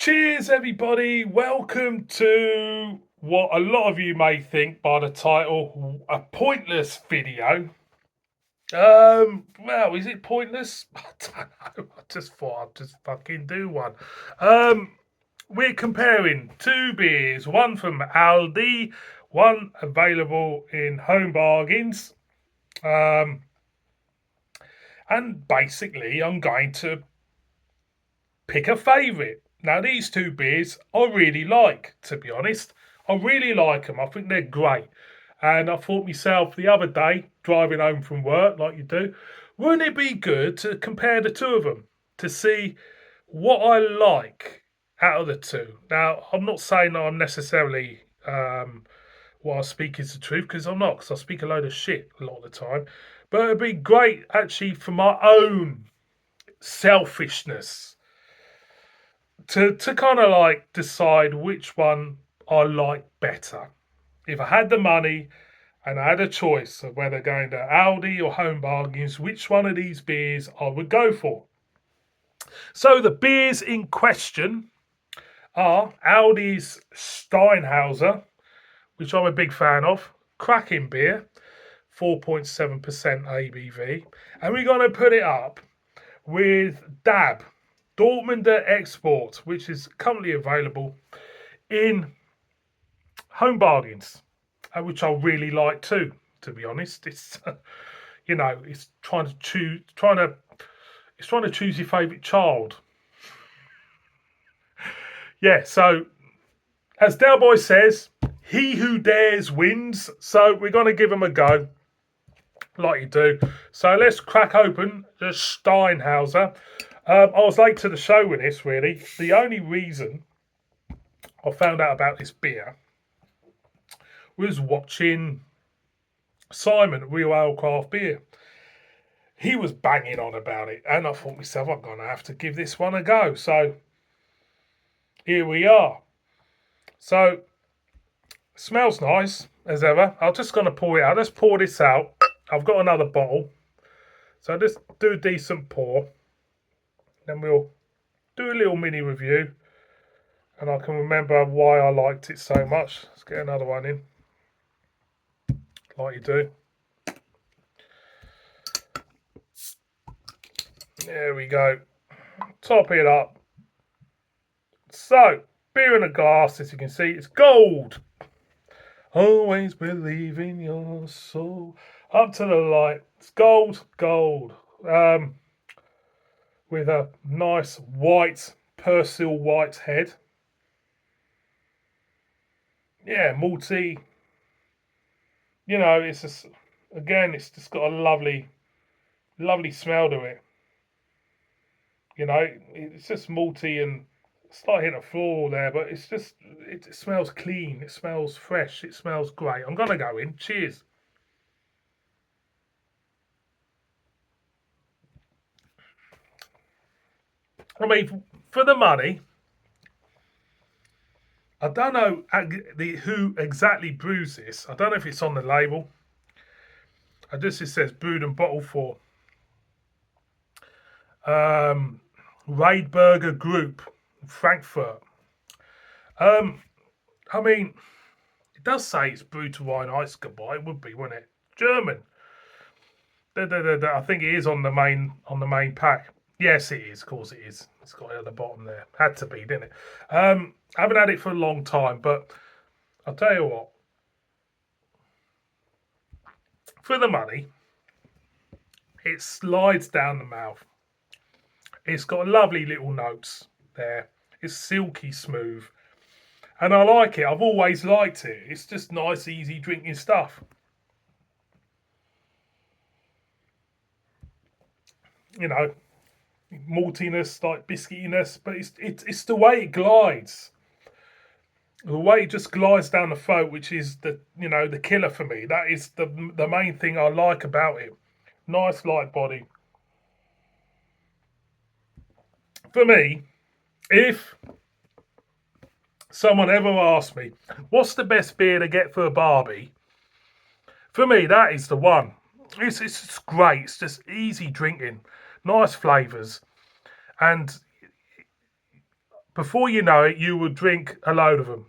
Cheers, everybody. Welcome to what a lot of you may think by the title, a pointless video. Well, is it pointless? I don't know. I just thought I'd just fucking do one. We're comparing two beers, one from Aldi, one available in Home Bargains. And basically, I'm going to pick a favourite. Now, these two beers I really like, to be honest. I really like them. I think they're great. And I thought myself the other day, driving home from work, like you do, wouldn't it be good to compare the two of them to see what I like out of the two? Now, I'm not saying that I'm necessarily what I speak is the truth, because I'm not, because I speak a load of shit a lot of the time. But it'd be great, actually, for my own selfishness to kind of like decide which one I like better. If I had the money and I had a choice of whether going to Aldi or Home Bargains, which one of these beers I would go for. So the beers in question are Aldi's Steinhauser, which I'm a big fan of, cracking beer, 4.7% ABV, and we're going to put it up with DAB Dortmunder Export, which is currently available in Home Bargains, which I really like too. To be honest, it's it's trying to choose your favourite child. Yeah, so as Del Boy says, he who dares wins. So we're going to give him a go, like you do. So let's crack open the Steinhauser. I was late to the show with this, really. The only reason I found out about this beer was watching Simon at Real Ale Craft Beer. He was banging on about it, and I thought to myself, I'm going to have to give this one a go. So here we are. So smells nice as ever. I'm just going to pour it out. Let's pour this out. I've got another bottle, so just do a decent pour. Then we'll do a little mini review, and I can remember why I liked it so much. Let's get another one in, like you do. There we go. Top it up. So, beer in a glass, as you can see, it's gold. Always believe in your soul. Up to the light. It's gold. With a nice white, Persil white head. Yeah, malty. It's just, again, it's just got a lovely smell to it. It's just malty and it's like hitting a floor there, but it's just, it smells clean, it smells fresh, it smells great. I'm going to go in. Cheers. I mean, for the money, I don't know who exactly brews this. I don't know if it's on the label. It says brewed and bottled for Raidberger Group, Frankfurt. I mean, it does say it's brewed to Rhine Eisgebot. It would be, wouldn't it? German. I think it is on the main pack. Yes, it is. Of course, it is. It's got it at the bottom there. Had to be, didn't it? I haven't had it for a long time, but I'll tell you what. For the money, it slides down the mouth. It's got lovely little notes there. It's silky smooth. And I like it. I've always liked it. It's just nice, easy drinking stuff. Maltiness, like biscuitiness, but it's the way it glides. The way it just glides down the throat, which is the killer for me. That is the main thing I like about it. Nice light body. For me, if someone ever asked me, what's the best beer to get for a barbie? For me, that is the one. It's just great. It's just easy drinking, nice flavours, and before you know it, you will drink a load of them.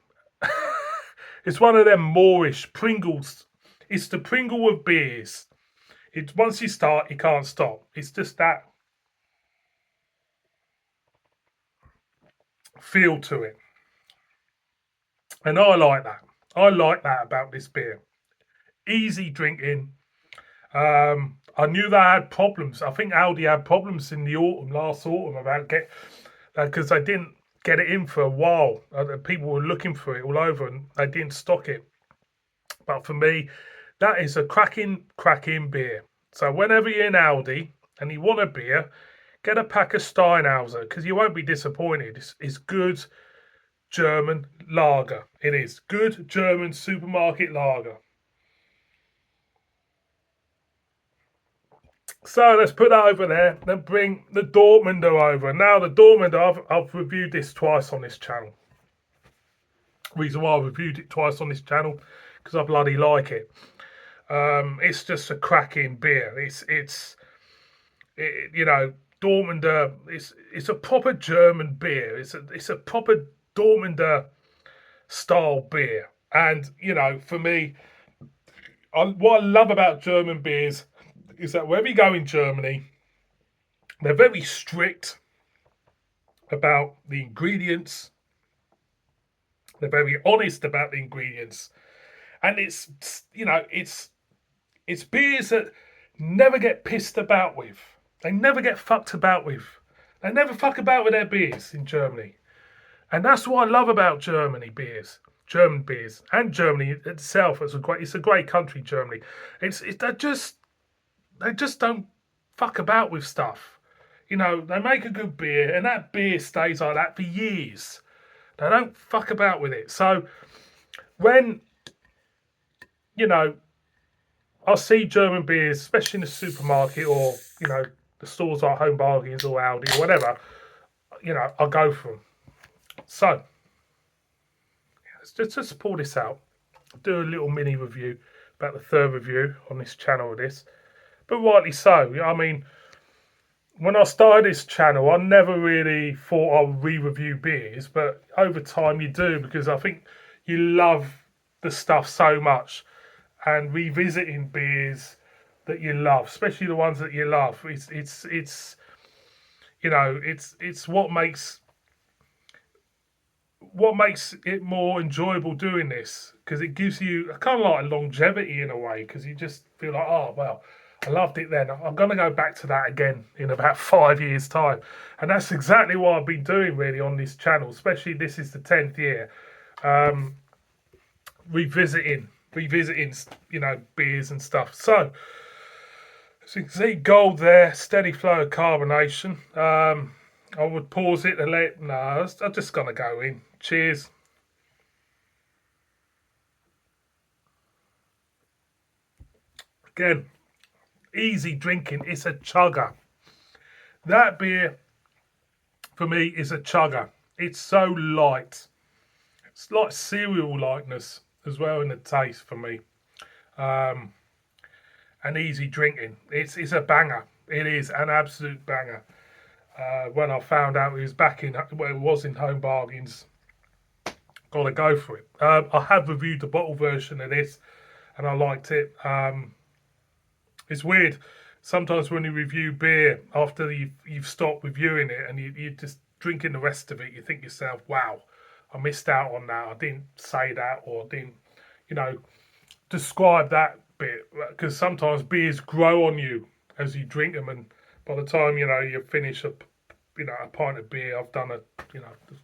It's one of them Moorish Pringles. It's the Pringle of beers. It's once you start, you can't stop. It's just that feel to it, and I like that. I like that about this beer. Easy drinking. I knew they had problems. I think Aldi had problems in the autumn, last autumn, about because they didn't get it in for a while. People were looking for it all over, and they didn't stock it. But for me, that is a cracking beer. So whenever you're in Aldi and you want a beer, get a pack of Steinhauser because you won't be disappointed. It's good German lager. It is good German supermarket lager. So let's put that over there. Then bring the Dortmunder over. Now the Dortmunder, I've reviewed this twice on this channel. Reason why I reviewed it twice on this channel because I bloody like it. It's just a cracking beer. You know, Dortmunder. It's a proper German beer. It's a proper Dortmunder style beer. And you know, for me, what I love about German beers is that wherever you go in Germany, they're very strict about the ingredients. They're very honest about the ingredients, and it's beers that never get pissed about with. They never get fucked about with. They never fuck about with their beers in Germany, and that's what I love about German beers, and Germany itself. It's a great country, Germany. They just don't fuck about with stuff. You know, they make a good beer, and that beer stays like that for years. They don't fuck about with it. So when, you know, I see German beers, especially in the supermarket or, you know, the stores like Home Bargains or Aldi or whatever, you know, I'll go for them. So let's just pull this out. Do a little mini review about the third review on this channel of this. But rightly so. I mean, when I started this channel, I never really thought I would re-review beers, but over time you do because I think you love the stuff so much, and revisiting beers that you love, especially the ones that you love, it's you know it's what makes it more enjoyable doing this because it gives you kind of like longevity in a way because you just feel like, oh well, I loved it then. I'm going to go back to that again in about 5 years' time. And that's exactly what I've been doing really on this channel, especially this is the 10th year. Revisiting, you know, beers and stuff. So, as you can see, gold there, steady flow of carbonation. I would pause it and I'm just going to go in. Cheers. Again, easy drinking. It's a chugger. That beer for me is a chugger. It's so light. It's like cereal lightness as well in the taste for me. And easy drinking. It's a banger. It is an absolute banger. When I found out it was it was in Home Bargains, gotta go for it. I have reviewed the bottle version of this, and I liked it. It's weird. Sometimes when you review beer after you've stopped reviewing it and you're just drinking the rest of it, you think to yourself, wow, I missed out on that. I didn't say that or didn't, you know, describe that bit. Because sometimes beers grow on you as you drink them. And by the time, you know, you finish a pint of beer, I've done the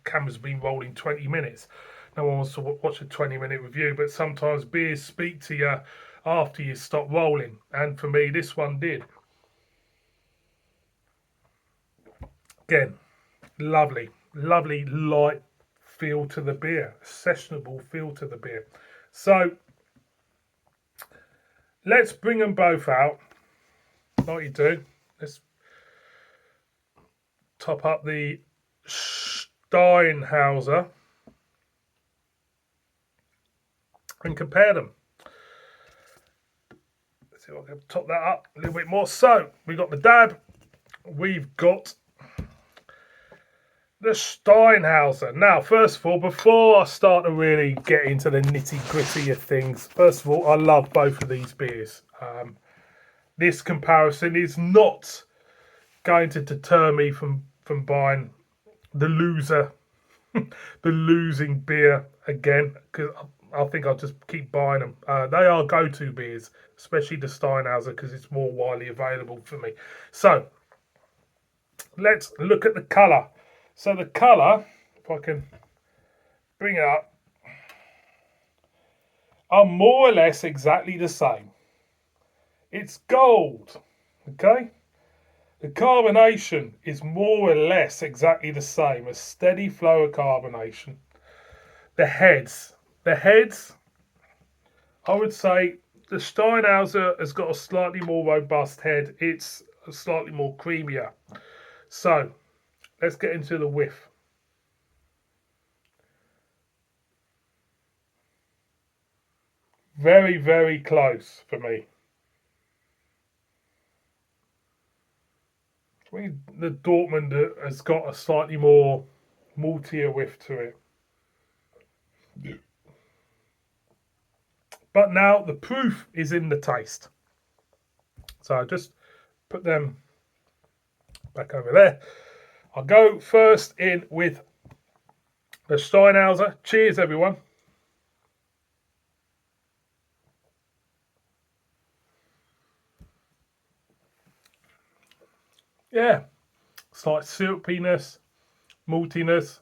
camera's been rolling 20 minutes. No one wants to watch a 20-minute review. But sometimes beers speak to you after you stop rolling, and for me this one did. Again, lovely light feel to the beer, sessionable feel to the beer. So let's bring them both out like you do. Let's top up the Steinhauser and compare them. See if I can top that up a little bit more. So we've got the DAB, we've got the Steinhauser. Now, first of all, before I start to really get into the nitty gritty of things, first of all, I love both of these beers. This comparison is not going to deter me from buying the loser, the losing beer again, because I think I'll just keep buying them. They are go-to beers, especially the Steinhauser, because it's more widely available for me. So let's look at the colour. So the colour, if I can bring it up, are more or less exactly the same. It's gold, okay? The carbonation is more or less exactly the same, a steady flow of carbonation. The heads, I would say the Steinhauser has got a slightly more robust head. It's slightly more creamier. So let's get into the whiff. Very, very close for me. I think the Dortmunder has got a slightly more maltier whiff to it. But now the proof is in the taste. So I just put them back over there. I'll go first in with the Steinhauser. Cheers, everyone. Yeah, slight syrupiness, maltiness,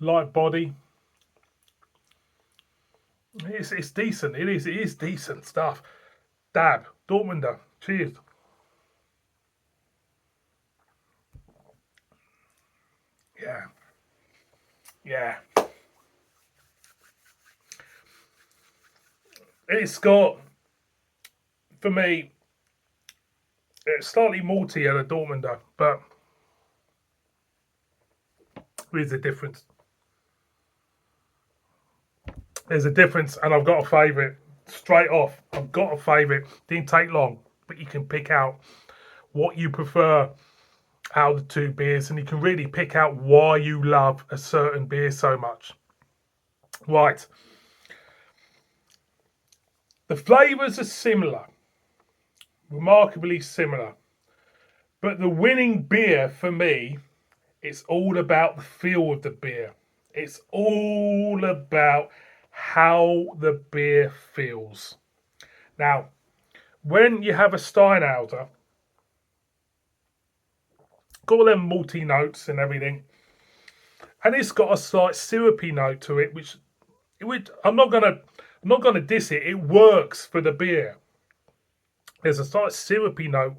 light body. It's decent. It is decent stuff. DAB Dortmunder. Cheers. Yeah. Yeah. It's got, for me, it's slightly maltier than Dortmunder, but there's a difference. There's a difference, and I've got a favourite. Straight off, I've got a favourite. Didn't take long, but you can pick out what you prefer out of the two beers, and you can really pick out why you love a certain beer so much. Right. The flavours are similar, remarkably similar, but the winning beer for me, it's all about the feel of the beer. It's all about how the beer feels. Now, when you have a Steinhauser, got all them malty notes and everything, and it's got a slight syrupy note to it, which I'm not gonna diss it. It works for the beer. There's a slight syrupy note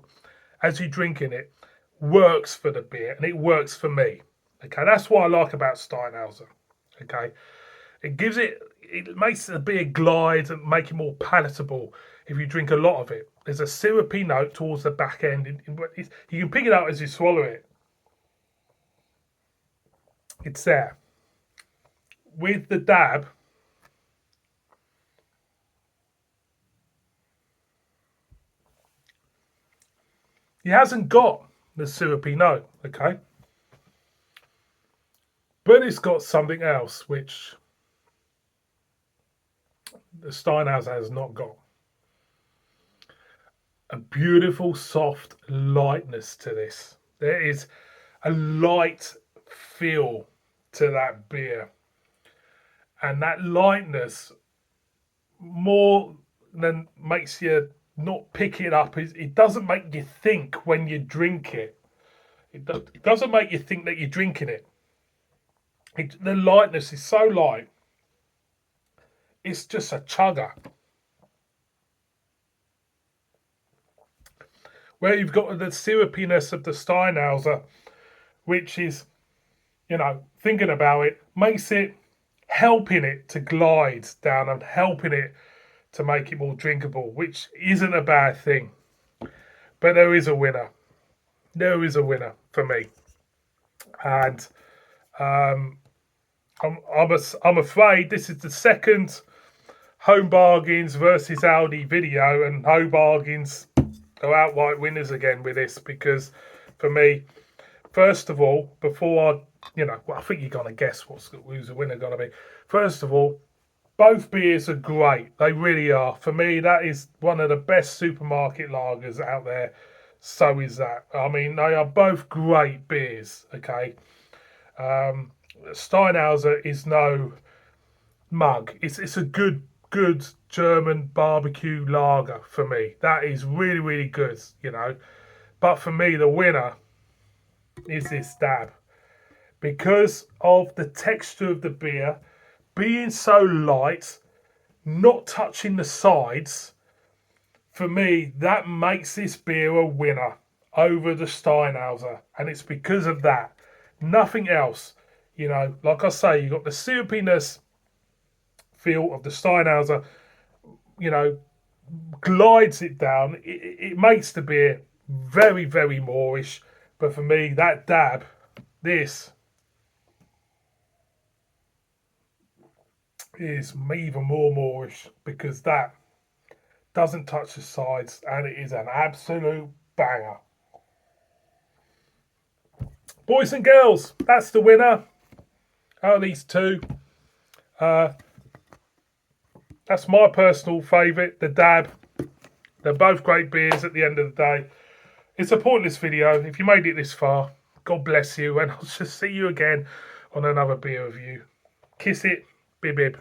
as you're drinking it, works for the beer, and it works for me. Okay, that's what I like about Steinhauser. Okay, it makes the beer glide and make it more palatable if you drink a lot of it. There's a syrupy note towards the back end. You can pick it up as you swallow it. It's there. With the DAB, he hasn't got the syrupy note, okay? But it's got something else which the Steinhauser has not got. A beautiful, soft lightness to this. There is a light feel to that beer. And that lightness more than makes you not pick it up. It doesn't make you think when you drink it. It doesn't make you think that you're drinking it. The lightness is so light. It's just a chugger. Where you've got the syrupiness of the Steinhauser, which is, thinking about it, makes it, helping it to glide down and helping it to make it more drinkable, which isn't a bad thing. But there is a winner. There is a winner for me. And I'm afraid this is the second Home Bargains versus Aldi video, and Home Bargains go outright winners again with this, because for me, First of all, before I think you're gonna guess who's the winner gonna be. First of all, both beers are great. They really are. For me, that is one of the best supermarket lagers out there. So is that. I mean, they are both great beers. Okay. Steinhauser is no mug. It's a good German barbecue lager for me. That is really really good. But for me, the winner is this DAB because of the texture of the beer being so light, not touching the sides. For me, that makes this beer a winner over the Steinhauser, and it's because of that. Nothing else. Like I say, you got the syrupiness feel of the Steinhauser. Glides it down. It makes the beer very, very moreish. But for me, that DAB, this is even more moreish because that doesn't touch the sides and it is an absolute banger. Boys and girls, that's the winner. Out of these two, that's my personal favourite, the DAB. They're both great beers at the end of the day. It's a pointless video. If you made it this far, God bless you, and I'll just see you again on another beer review. Kiss it, bib bib.